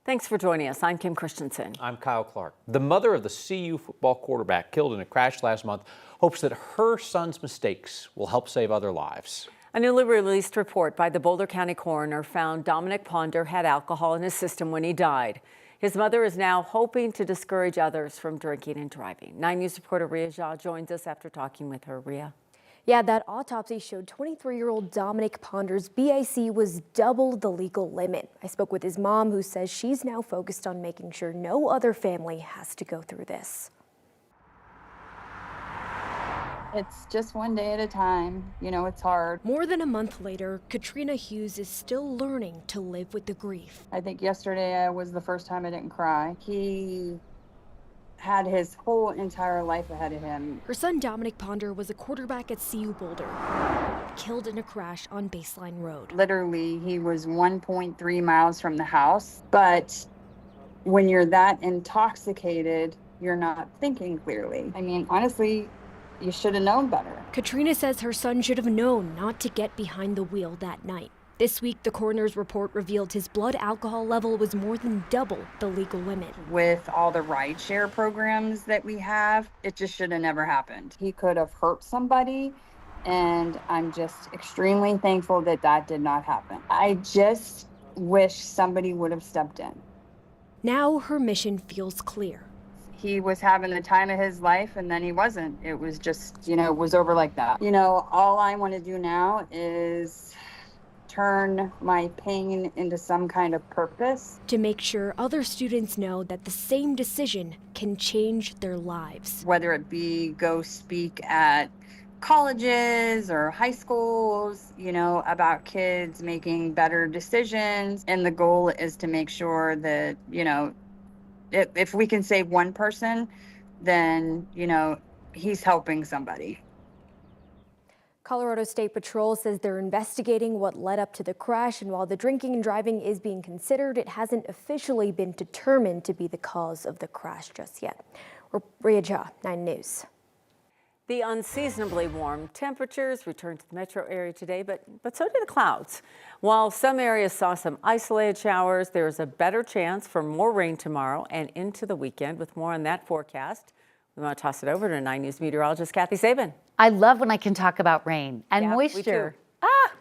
Thanks for joining us. I'm Kim Christensen. I'm Kyle Clark. The mother of the CU football quarterback killed in a crash last month hopes that her son's mistakes will help save other lives. A newly released report by the Boulder County coroner found Dominq Ponder had alcohol in his system when he died. His mother is now hoping to discourage others from drinking and driving. 9 News reporter Ria Jha joins us after talking with her. Ria. Yeah, that autopsy showed 23-year-old Dominq Ponder's BAC was double the legal limit. I spoke with his mom, who says she's now focused on making sure no other family has to go through this. It's just one day at a time. You know, it's hard. More than a month later, Katrina Hughes is still learning to live with the grief. I think yesterday was the first time I didn't cry. He had his whole entire life ahead of him. Her son Dominic Ponder was a quarterback at CU Boulder, killed in a crash on Baseline Road. Literally, he was 1.3 miles from the house. But when you're that intoxicated, you're not thinking clearly. I mean, honestly, you should have known better. Katrina says her son should have known not to get behind the wheel that night. This week, the coroner's report revealed his blood alcohol level was more than double the legal limit. With all the rideshare programs that we have, it just should have never happened. He could have hurt somebody, and I'm just extremely thankful that that did not happen. I just wish somebody would have stepped in. Now her mission feels clear. He was having the time of his life, and then he wasn't. It was just, it was over like that. All I want to do now is turn my pain into some kind of purpose. To make sure other students know that the same decision can change their lives. Whether it be go speak at colleges or high schools, about kids making better decisions. And the goal is to make sure that, if we can save one person, then, he's helping somebody. Colorado State Patrol says they're investigating what led up to the crash, and while the drinking and driving is being considered, it hasn't officially been determined to be the cause of the crash just yet. We're Ria Jha, 9 News. The unseasonably warm temperatures returned to the metro area today, but so did the clouds. While some areas saw some isolated showers, there's a better chance for more rain tomorrow and into the weekend. With more on that forecast, we want to toss it over to 9 News meteorologist Kathy Sabin. I love when I can talk about rain and moisture.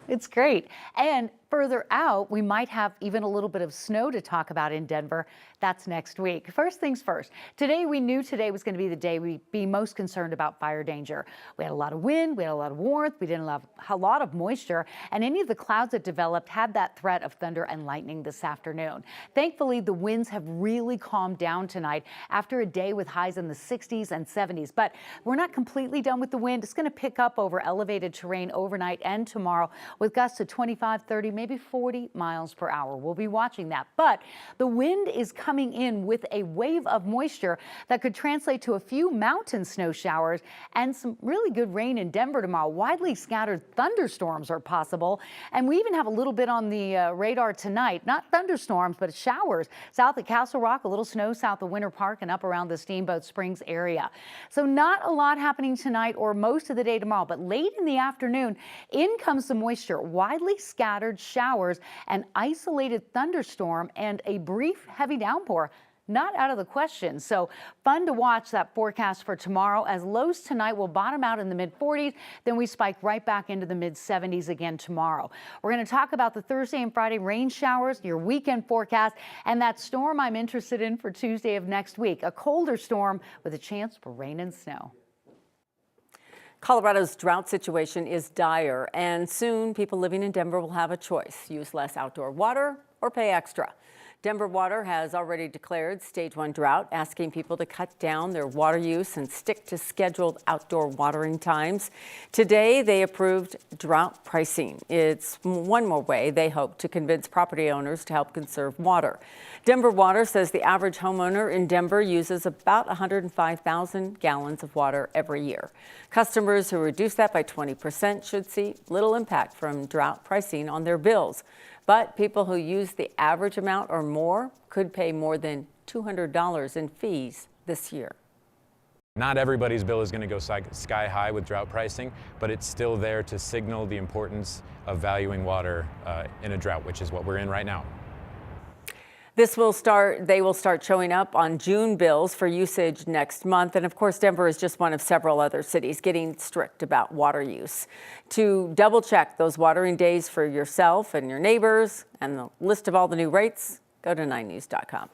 It's great. And further out, we might have even a little bit of snow to talk about in Denver. That's next week. First things first. Today, we knew today was going to be the day we'd be most concerned about fire danger. We had a lot of wind, we had a lot of warmth, we didn't have a lot of moisture, and any of the clouds that developed had that threat of thunder and lightning this afternoon. Thankfully, the winds have really calmed down tonight after a day with highs in the 60s and 70s. But we're not completely done with the wind. It's going to pick up over elevated terrain overnight and tomorrow with gusts of 25, 30, maybe 40 miles per hour. We'll be watching that. But the wind is coming in with a wave of moisture that could translate to a few mountain snow showers and some really good rain in Denver tomorrow. Widely scattered thunderstorms are possible. And we even have a little bit on the radar tonight. Not thunderstorms, but showers south at Castle Rock, a little snow south of Winter Park and up around the Steamboat Springs area. So not a lot happening tonight or most of the day tomorrow, but late in the afternoon, in comes the moisture, widely scattered showers, an isolated thunderstorm, and a brief heavy downpour. Not out of the question. So fun to watch that forecast for tomorrow, as lows tonight will bottom out in the mid-40s. Then we spike right back into the mid-70s again tomorrow. We're going to talk about the Thursday and Friday rain showers, your weekend forecast, and that storm I'm interested in for Tuesday of next week. A colder storm with a chance for rain and snow. Colorado's drought situation is dire, and soon people living in Denver will have a choice: use less outdoor water or pay extra. Denver Water has already declared Stage 1 drought, asking people to cut down their water use and stick to scheduled outdoor watering times. Today, they approved drought pricing. It's one more way they hope to convince property owners to help conserve water. Denver Water says the average homeowner in Denver uses about 105,000 gallons of water every year. Customers who reduce that by 20% should see little impact from drought pricing on their bills. But people who use the average amount or more could pay more than $200 in fees this year. Not everybody's bill is going to go sky high with drought pricing, but it's still there to signal the importance of valuing water in a drought, which is what we're in right now. They will start showing up on June bills for usage next month. And of course, Denver is just one of several other cities getting strict about water use. To double check those watering days for yourself and your neighbors and the list of all the new rates, go to 9news.com.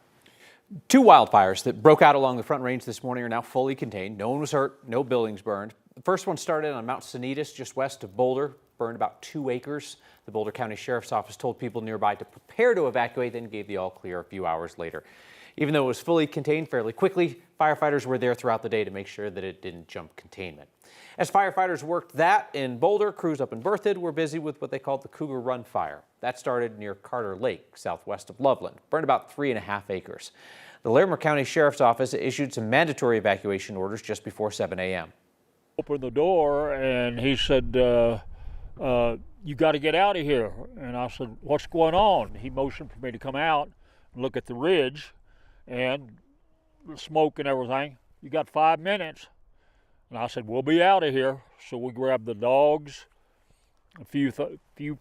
2 wildfires that broke out along the Front Range this morning are now fully contained. No one was hurt, no buildings burned. The first one started on Mount Sanitas, just west of Boulder, burned about 2 acres. The Boulder County Sheriff's Office told people nearby to prepare to evacuate, then gave the all clear a few hours later. Even though it was fully contained fairly quickly, firefighters were there throughout the day to make sure that it didn't jump containment. As firefighters worked that in Boulder, crews up in Berthoud were busy with what they called the Cougar Run fire. That started near Carter Lake, southwest of Loveland, burned about 3.5 acres. The Larimer County Sheriff's Office issued some mandatory evacuation orders just before 7 a.m. Opened the door and he said, you got to get out of here. And I said, what's going on? He motioned for me to come out and look at the ridge and the smoke and everything. You got 5 minutes. And I said, we'll be out of here. So we grabbed the dogs, a few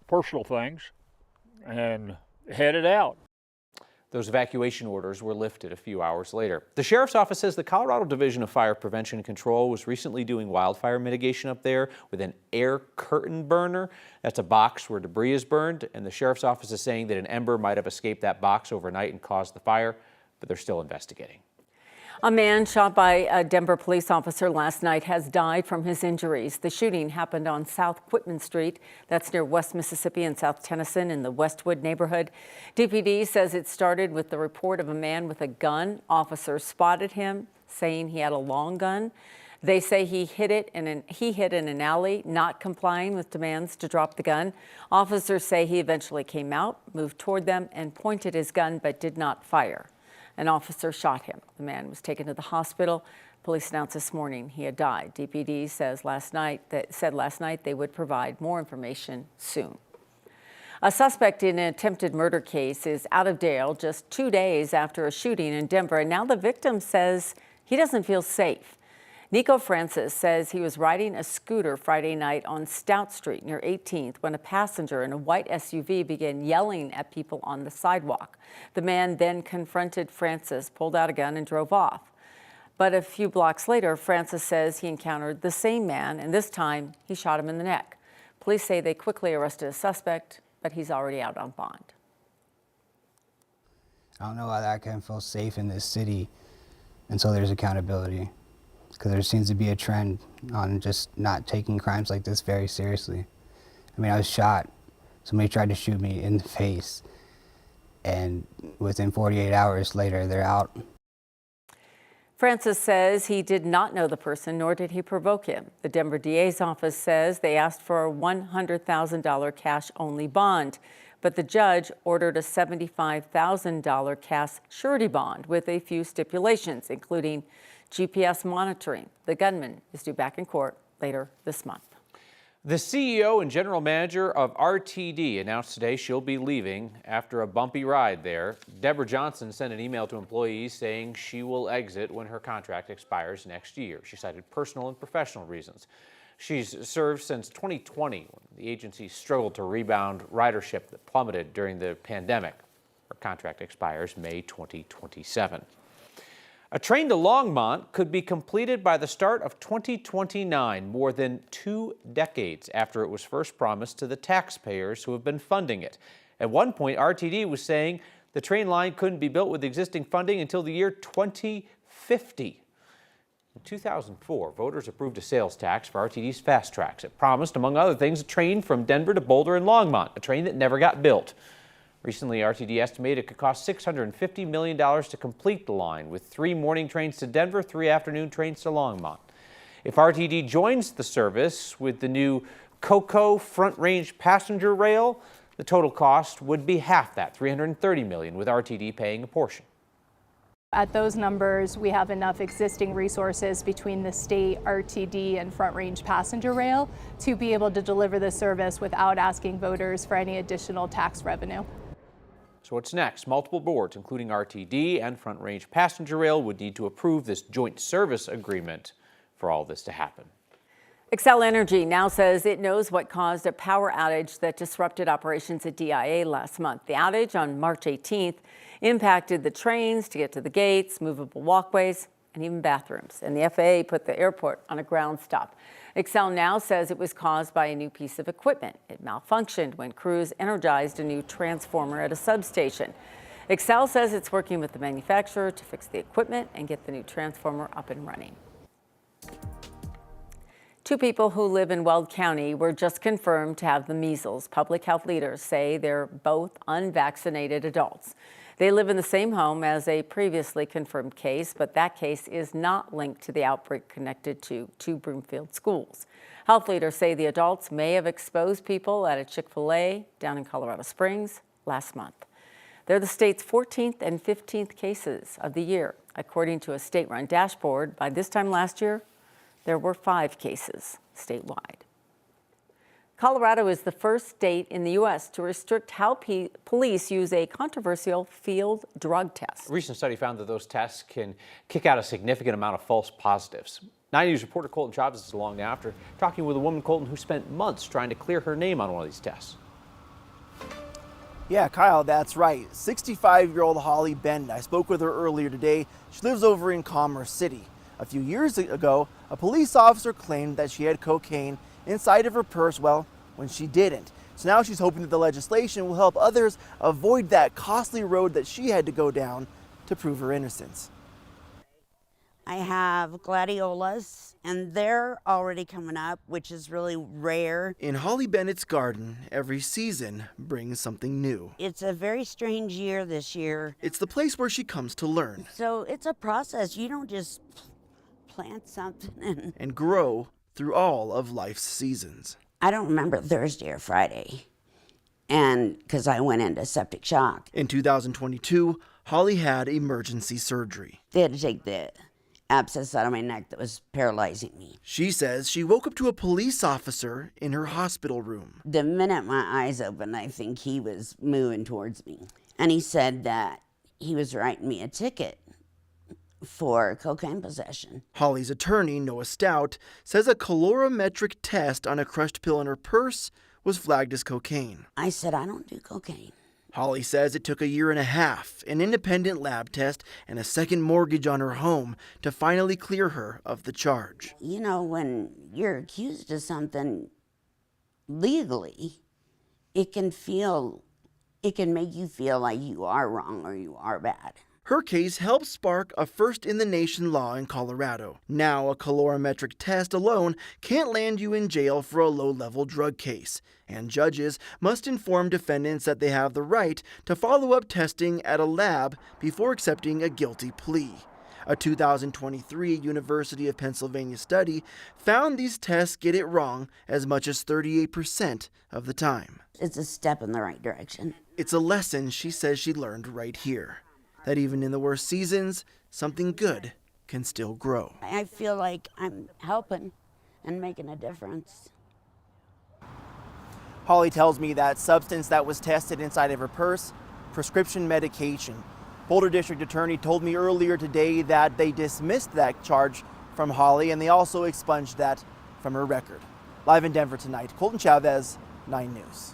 personal things, and headed out. Those evacuation orders were lifted a few hours later. The Sheriff's Office says the Colorado Division of Fire Prevention and Control was recently doing wildfire mitigation up there with an air curtain burner. That's a box where debris is burned, and the Sheriff's Office is saying that an ember might have escaped that box overnight and caused the fire, but they're still investigating. A man shot by a Denver police officer last night has died from his injuries. The shooting happened on South Quitman Street. That's near West Mississippi and South Tennyson in the Westwood neighborhood. DPD says it started with the report of a man with a gun. Officers spotted him, saying he had a long gun. They say he hid in an alley, not complying with demands to drop the gun. Officers say he eventually came out, moved toward them, and pointed his gun, but did not fire. An officer shot him. The man was taken to the hospital. Police announced this morning he had died. DPD said last night they would provide more information soon. A suspect in an attempted murder case is out of jail just 2 days after a shooting in Denver, and now the victim says he doesn't feel safe. Nico Francis says he was riding a scooter Friday night on Stout Street near 18th when a passenger in a white SUV began yelling at people on the sidewalk. The man then confronted Francis, pulled out a gun, and drove off. But a few blocks later, Francis says he encountered the same man, and this time he shot him in the neck. Police say they quickly arrested a suspect, but he's already out on bond. I don't know whether I can feel safe in this city until there's accountability. Because there seems to be a trend on just not taking crimes like this very seriously. I mean, I was shot. Somebody tried to shoot me in the face, and within 48 hours later, they're out. Francis says he did not know the person, nor did he provoke him. The Denver DA's office says they asked for a $100,000 cash-only bond, but the judge ordered a $75,000 cash surety bond with a few stipulations, including GPS monitoring. The gunman is due back in court later this month. The CEO and general manager of RTD announced today she'll be leaving after a bumpy ride there. Deborah Johnson sent an email to employees saying she will exit when her contract expires next year. She cited personal and professional reasons. She's served since 2020 when the agency struggled to rebound ridership that plummeted during the pandemic. Her contract expires May 2027. A train to Longmont could be completed by the start of 2029, more than 2 decades after it was first promised to the taxpayers who have been funding it. At one point, RTD was saying the train line couldn't be built with existing funding until the year 2050. In 2004, voters approved a sales tax for RTD's fast tracks. It promised, among other things, a train from Denver to Boulder and Longmont, a train that never got built. Recently, RTD estimated it could cost $650 million to complete the line, with 3 morning trains to Denver, 3 afternoon trains to Longmont. If RTD joins the service with the new COCO Front Range passenger rail, the total cost would be half that, $330 million, with RTD paying a portion. At those numbers, we have enough existing resources between the state, RTD, and Front Range passenger rail to be able to deliver the service without asking voters for any additional tax revenue. So what's next? Multiple boards, including RTD and Front Range Passenger Rail, would need to approve this joint service agreement for all this to happen. Xcel Energy now says it knows what caused a power outage that disrupted operations at DIA last month. The outage on March 18th impacted the trains to get to the gates, movable walkways, and even bathrooms. And the FAA put the airport on a ground stop. Xcel now says it was caused by a new piece of equipment. It malfunctioned when crews energized a new transformer at a substation. Xcel says it's working with the manufacturer to fix the equipment and get the new transformer up and running. 2 people who live in Weld County were just confirmed to have the measles. Public health leaders say they're both unvaccinated adults. They live in the same home as a previously confirmed case, but that case is not linked to the outbreak connected to 2 Broomfield schools. Health leaders say the adults may have exposed people at a Chick-fil-A down in Colorado Springs last month. They're the state's 14th and 15th cases of the year. According to a state-run dashboard, by this time last year, there were 5 cases statewide. Colorado is the first state in the U.S. to restrict how police use a controversial field drug test. A recent study found that those tests can kick out a significant amount of false positives. 9 News reporter Colton Chavez is along now after talking with a woman, Colton, who spent months trying to clear her name on one of these tests. Yeah, Kyle, that's right. 65-year-old Holly Bend. I spoke with her earlier today. She lives over in Commerce City. A few years ago, a police officer claimed that she had cocaine inside of her purse, well, when she didn't. So now she's hoping that the legislation will help others avoid that costly road that she had to go down to prove her innocence. I have gladiolas, and they're already coming up, which is really rare. In Holly Bennett's garden, every season brings something new. It's a very strange year this year. It's the place where she comes to learn. So it's a process. You don't just plant something and grow through all of life's seasons. I don't remember Thursday or Friday, and because I went into septic shock. In 2022, Holly had emergency surgery. They had to take the abscess out of my neck that was paralyzing me. She says she woke up to a police officer in her hospital room. The minute my eyes opened, I think he was moving towards me. And he said that he was writing me a ticket for cocaine possession. Holly's attorney, Noah Stout, says a calorimetric test on a crushed pill in her purse was flagged as cocaine. I said, I don't do cocaine. Holly says it took a year and a half, an independent lab test, and a second mortgage on her home to finally clear her of the charge. You know, when you're accused of something legally, it can make you feel like you are wrong or you are bad. Her case helped spark a first-in-the-nation law in Colorado. Now, a calorimetric test alone can't land you in jail for a low-level drug case, and judges must inform defendants that they have the right to follow up testing at a lab before accepting a guilty plea. A 2023 University of Pennsylvania study found these tests get it wrong as much as 38% of the time. It's a step in the right direction. It's a lesson she says she learned right here, that even in the worst seasons, something good can still grow. I feel like I'm helping and making a difference. Holly tells me that substance that was tested inside of her purse, prescription medication. Boulder District Attorney told me earlier today that they dismissed that charge from Holly and they also expunged that from her record. Live in Denver tonight, Colton Chavez, 9 News.